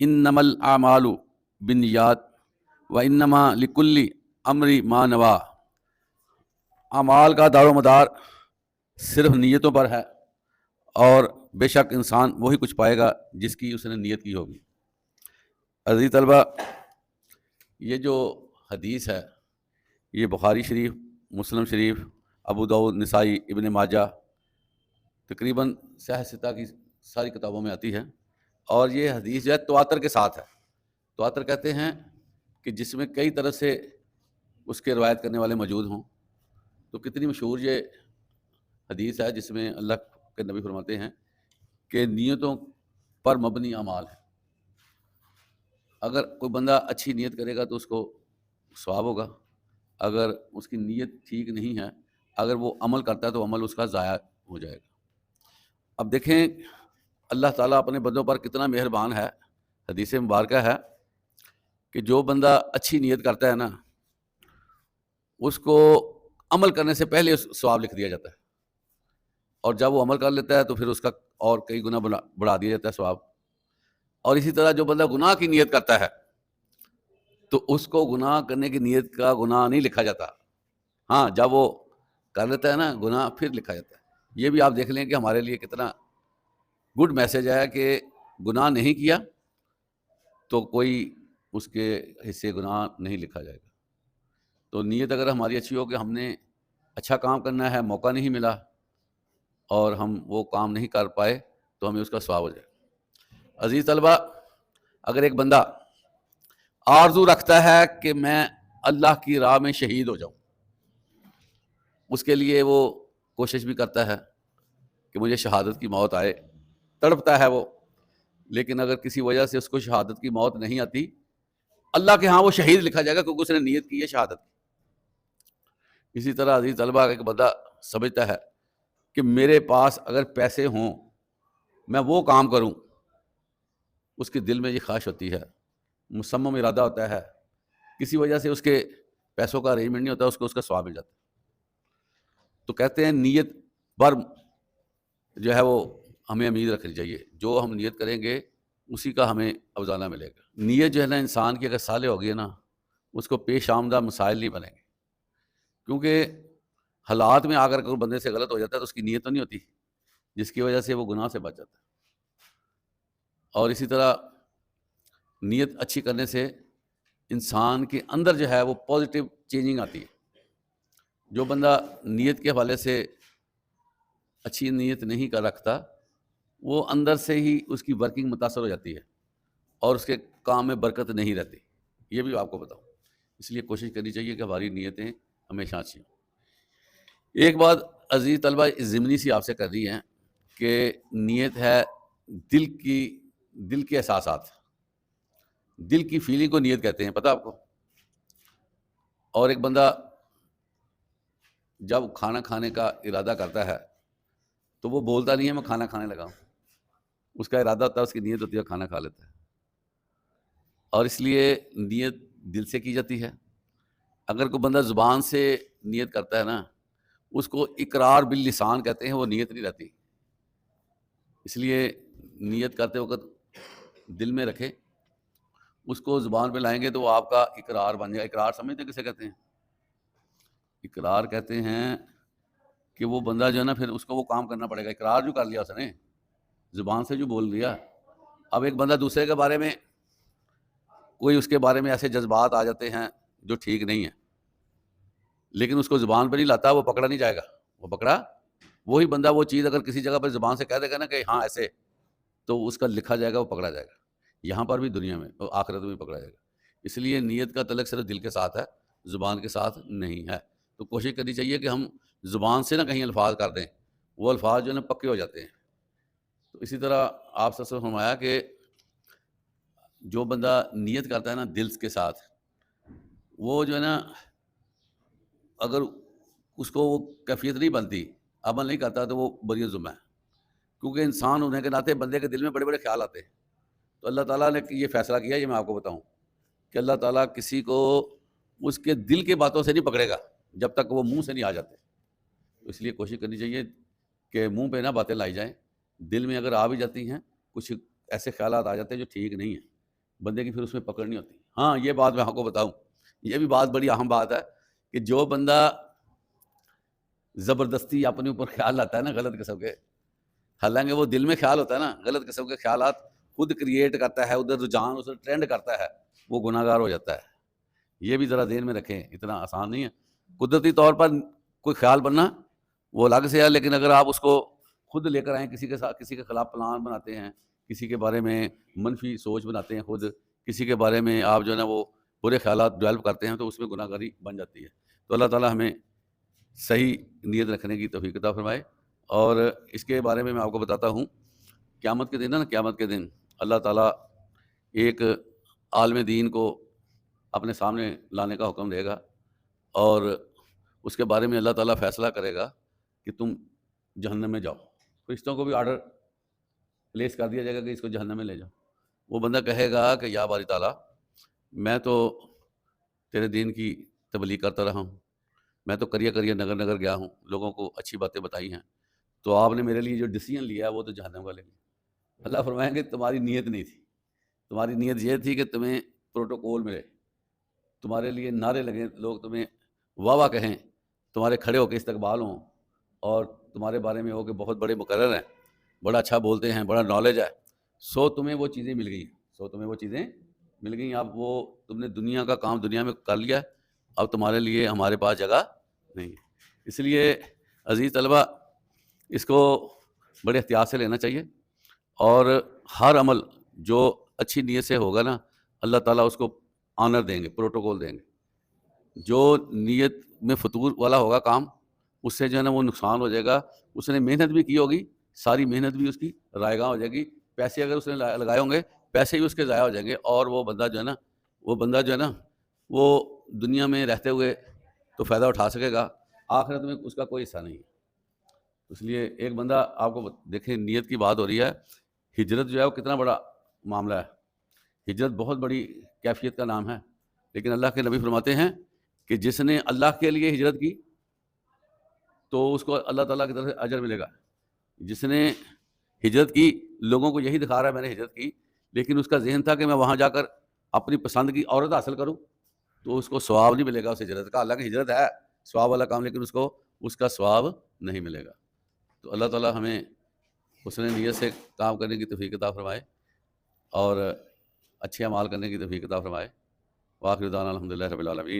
انما الاعمال بالنیات وانما لکل امر ما نوی، اعمال کا دار و مدار صرف نیتوں پر ہے، اور بے شک انسان وہی کچھ پائے گا جس کی اس نے نیت کی ہوگی۔ عزیز طلبہ، یہ جو حدیث ہے یہ بخاری شریف، مسلم شریف، ابو داؤد، نسائی، ابن ماجہ، تقریباً صحیح ستہ کی ساری کتابوں میں آتی ہے، اور یہ حدیث جو ہے تواتر کے ساتھ ہے۔ تواتر کہتے ہیں کہ جس میں کئی طرح سے اس کے روایت کرنے والے موجود ہوں۔ تو کتنی مشہور یہ حدیث ہے جس میں اللہ کے نبی فرماتے ہیں کہ نیتوں پر مبنی اعمال ہے۔ اگر کوئی بندہ اچھی نیت کرے گا تو اس کو ثواب ہوگا، اگر اس کی نیت ٹھیک نہیں ہے، اگر وہ عمل کرتا ہے تو عمل اس کا ضائع ہو جائے گا۔ اب دیکھیں اللہ تعالیٰ اپنے بندوں پر کتنا مہربان ہے۔ حدیث مبارکہ ہے کہ جو بندہ اچھی نیت کرتا ہے نا، اس کو عمل کرنے سے پہلے ثواب لکھ دیا جاتا ہے، اور جب وہ عمل کر لیتا ہے تو پھر اس کا اور کئی گنا بڑھا دیا جاتا ہے ثواب۔ اور اسی طرح جو بندہ گناہ کی نیت کرتا ہے تو اس کو گناہ کرنے کی نیت کا گناہ نہیں لکھا جاتا، ہاں جب وہ کر لیتا ہے نا گناہ پھر لکھا جاتا ہے۔ یہ بھی آپ دیکھ لیں کہ ہمارے لیے کتنا گڈ میسج ہے کہ گناہ نہیں کیا تو کوئی اس کے حصے گناہ نہیں لکھا جائے گا۔ تو نیت اگر ہماری اچھی ہو کہ ہم نے اچھا کام کرنا ہے، موقع نہیں ملا اور ہم وہ کام نہیں کر پائے تو ہمیں اس کا ثواب ہو جائے۔ عزیز طلبہ، اگر ایک بندہ آرزو رکھتا ہے کہ میں اللہ کی راہ میں شہید ہو جاؤں، اس کے لیے وہ کوشش بھی کرتا ہے کہ مجھے شہادت کی موت آئے، تڑپتا ہے وہ، لیکن اگر کسی وجہ سے اس کو شہادت کی موت نہیں آتی، اللہ کے ہاں وہ شہید لکھا جائے گا کیونکہ اس نے نیت کی ہے شہادت کی۔ اسی طرح عزیز طلبہ، ایک بندہ سمجھتا ہے کہ میرے پاس اگر پیسے ہوں میں وہ کام کروں، اس کے دل میں یہ خواہش ہوتی ہے، مصمم ارادہ ہوتا ہے، کسی وجہ سے اس کے پیسوں کا ارینجمنٹ نہیں ہوتا، اس کو اس کا ثواب مل جاتا ہے۔ تو کہتے ہیں نیت پر جو ہے وہ ہمیں امید رکھنی چاہیے، جو ہم نیت کریں گے اسی کا ہمیں افزانہ ملے گا۔ نیت جو ہے نا انسان کی اگر صالح ہوگی ہے نا، اس کو پیش آمدہ مسائل نہیں بنیں گے، کیونکہ حالات میں آ کر کوئی بندے سے غلط ہو جاتا ہے تو اس کی نیت تو نہیں ہوتی جس کی وجہ سے وہ گناہ سے بچ جاتا ہے۔ اور اسی طرح نیت اچھی کرنے سے انسان کے اندر جو ہے وہ پازیٹیو چینجنگ آتی ہے۔ جو بندہ نیت کے حوالے سے اچھی نیت نہیں کر رکھتا، وہ اندر سے ہی اس کی ورکنگ متاثر ہو جاتی ہے اور اس کے کام میں برکت نہیں رہتی۔ یہ بھی آپ کو بتاؤں، اس لیے کوشش کرنی چاہیے کہ ہماری نیتیں ہمیشہ اچھی ہوں۔ ایک بات عزیز طلبہ ضمنی سی آپ سے کر رہی ہیں کہ نیت ہے دل کے احساسات، دل کی فیلنگ کو نیت کہتے ہیں، پتہ آپ کو؟ اور ایک بندہ جب کھانا کھانے کا ارادہ کرتا ہے تو وہ بولتا نہیں ہے میں کھانا کھانے لگا ہوں، اس کا ارادہ ہوتا ہے، اس کی نیت ہوتی ہے کھانا کھا لیتا ہے۔ اور اس لیے نیت دل سے کی جاتی ہے۔ اگر کوئی بندہ زبان سے نیت کرتا ہے نا، اس کو اقرار باللسان کہتے ہیں، وہ نیت نہیں رہتی۔ اس لیے نیت کرتے وقت دل میں رکھے، اس کو زبان پہ لائیں گے تو وہ آپ کا اقرار بن جائے گا۔ اقرار سمجھتے کسے کہتے ہیں؟ اقرار کہتے ہیں کہ وہ بندہ جو ہے نا پھر اس کو وہ کام کرنا پڑے گا۔ اقرار جو کر لیا اس نے، زبان سے جو بول دیا، اب ایک بندہ دوسرے کے بارے میں کوئی اس کے بارے میں ایسے جذبات آ جاتے ہیں جو ٹھیک نہیں ہیں، لیکن اس کو زبان پہ نہیں لاتا، وہ پکڑا نہیں جائے گا۔ وہ پکڑا وہی بندہ وہ چیز اگر کسی جگہ پر زبان سے کہہ دے گا نا کہ ہاں ایسے، تو اس کا لکھا جائے گا، وہ پکڑا جائے گا، یہاں پر بھی دنیا میں اور آخرت میں بھی پکڑا جائے گا۔ اس لیے نیت کا تعلق صرف دل کے ساتھ ہے، زبان کے ساتھ نہیں ہے۔ تو کوشش کرنی چاہیے کہ ہم زبان سے نہ کہیں الفاظ کر دیں، وہ الفاظ جو ہے نا پکے ہو جاتے ہیں۔ تو اسی طرح آپ سے فرمایا کہ جو بندہ نیت کرتا ہے نا دل کے ساتھ، وہ جو ہے نا اگر اس کو وہ کیفیت نہیں بنتی، عمل نہیں کرتا، تو وہ بری ذمہ ہے، کیونکہ انسان ہونے کے ناطے بندے کے دل میں بڑے بڑے خیال آتے ہیں۔ تو اللہ تعالیٰ نے یہ فیصلہ کیا، یہ میں آپ کو بتاؤں کہ اللہ تعالیٰ کسی کو اس کے دل کی باتوں سے نہیں پکڑے گا جب تک وہ منہ سے نہیں آ جاتے۔ تو اس لیے کوشش کرنی چاہیے کہ منہ پہ نہ باتیں لائی جائیں، دل میں اگر آ بھی جاتی ہیں، کچھ ایسے خیالات آ جاتے ہیں جو ٹھیک نہیں ہیں، بندے کی پھر اس میں پکڑ نہیں ہوتی. ہاں یہ بات میں آپ کو بتاؤں, یہ بھی بات بڑی اہم بات ہے کہ جو بندہ زبردستی اپنے اوپر خیال لاتا ہے نا غلط قسم کے, حالانکہ وہ دل میں خیال ہوتا ہے نا, غلط قسم کے خیالات خود کریٹ کرتا ہے, ادھر رجحان ادھر ٹرینڈ کرتا ہے, وہ گناہ گار ہو جاتا ہے. یہ بھی ذرا ذہن میں رکھیں, اتنا آسان نہیں ہے. قدرتی طور پر کوئی خیال بننا وہ الگ سے ہے, لیکن اگر آپ اس کو خود لے کر آئیں, کسی کے ساتھ کسی کے خلاف پلان بناتے ہیں, کسی کے بارے میں منفی سوچ بناتے ہیں, خود کسی کے بارے میں آپ جو ہے نا وہ برے خیالات ڈیولپ کرتے ہیں, تو اس میں گناہ گاری بن جاتی ہے. تو اللہ تعالیٰ ہمیں صحیح نیت رکھنے کی توفیق عطا فرمائے. اور اس کے بارے میں آپ کو بتاتا ہوں, قیامت کے دن ہے نا, قیامت کے دن اللہ تعالیٰ ایک عالم دین کو اپنے سامنے لانے کا حکم دے گا, اور اس کے بارے میں اللہ تعالیٰ فیصلہ کرے گا کہ تم جہنم میں جاؤ. فرشتوں کو بھی آرڈر پلیس کر دیا جائے گا کہ اس کو جہنم میں لے جاؤ. وہ بندہ کہے گا کہ یا باری تعالیٰ, میں تو تیرے دین کی تبلیغ کرتا رہا ہوں, میں تو کریے کریے نگر نگر گیا ہوں, لوگوں کو اچھی باتیں بتائی ہیں, تو آپ نے میرے لیے جو ڈیسیژن لیا ہے وہ تو جہنم کا لے لیا. اللہ فرمائیں گے تمہاری نیت نہیں تھی, تمہاری نیت یہ تھی کہ تمہیں پروٹوکول ملے, تمہارے لیے نعرے لگیں, لوگ تمہیں واہ واہ کہیں, تمہارے کھڑے ہو کے استقبال ہوں, اور تمہارے بارے میں ہو کہ بہت بڑے مقرر ہیں, بڑا اچھا بولتے ہیں, بڑا نالج ہے. سو تمہیں وہ چیزیں مل گئیں, مل گئیں. اب وہ تم نے دنیا کا کام دنیا میں کر لیا, اب تمہارے لیے ہمارے پاس جگہ نہیں. اس لیے عزیز طلبہ, اس کو بڑے احتیاط سے لینا چاہیے, اور ہر عمل جو اچھی نیت سے ہوگا نا, اللہ تعالیٰ اس کو آنر دیں گے, پروٹوکول دیں گے. جو نیت میں فطور والا ہوگا کام, اس سے جو ہے نا وہ نقصان ہو جائے گا. اس نے محنت بھی کی ہوگی, ساری محنت بھی اس کی رائے گاہ ہو جائے گی, پیسے اگر اس نے لگائے ہوں گے پیسے بھی اس کے ضائع ہو جائیں گے, اور وہ بندہ جو ہے نا وہ دنیا میں رہتے ہوئے تو فائدہ اٹھا سکے گا, آخرت میں اس کا کوئی حصہ نہیں ہے. اس لیے ایک بندہ, آپ کو دیکھیں نیت کی بات ہو رہی ہے, ہجرت جو ہے وہ کتنا بڑا معاملہ ہے. ہجرت بہت بڑی کیفیت کا نام ہے, لیکن اللہ کے نبی فرماتے ہیں کہ جس نے اللہ کے لیے ہجرت کی تو اس کو اللہ تعالیٰ کی طرف سے اجر ملے گا. جس نے ہجرت کی, لوگوں کو یہی دکھا رہا ہے میں نے ہجرت کی, لیکن اس کا ذہن تھا کہ میں وہاں جا کر اپنی پسند کی عورت حاصل کروں, تو اس کو ثواب نہیں ملے گا اس ہجرت کا. اللہ کی ہجرت ہے ثواب والا کام, لیکن اس کو اس کا ثواب نہیں ملے گا. تو اللہ تعالیٰ ہمیں حسن نیت سے کام کرنے کی توفیق عطا فرمائے, اور اچھے اعمال کرنے کی توفیق عطا فرمائے. وآخر دعوانا الحمدللہ رب العالمین.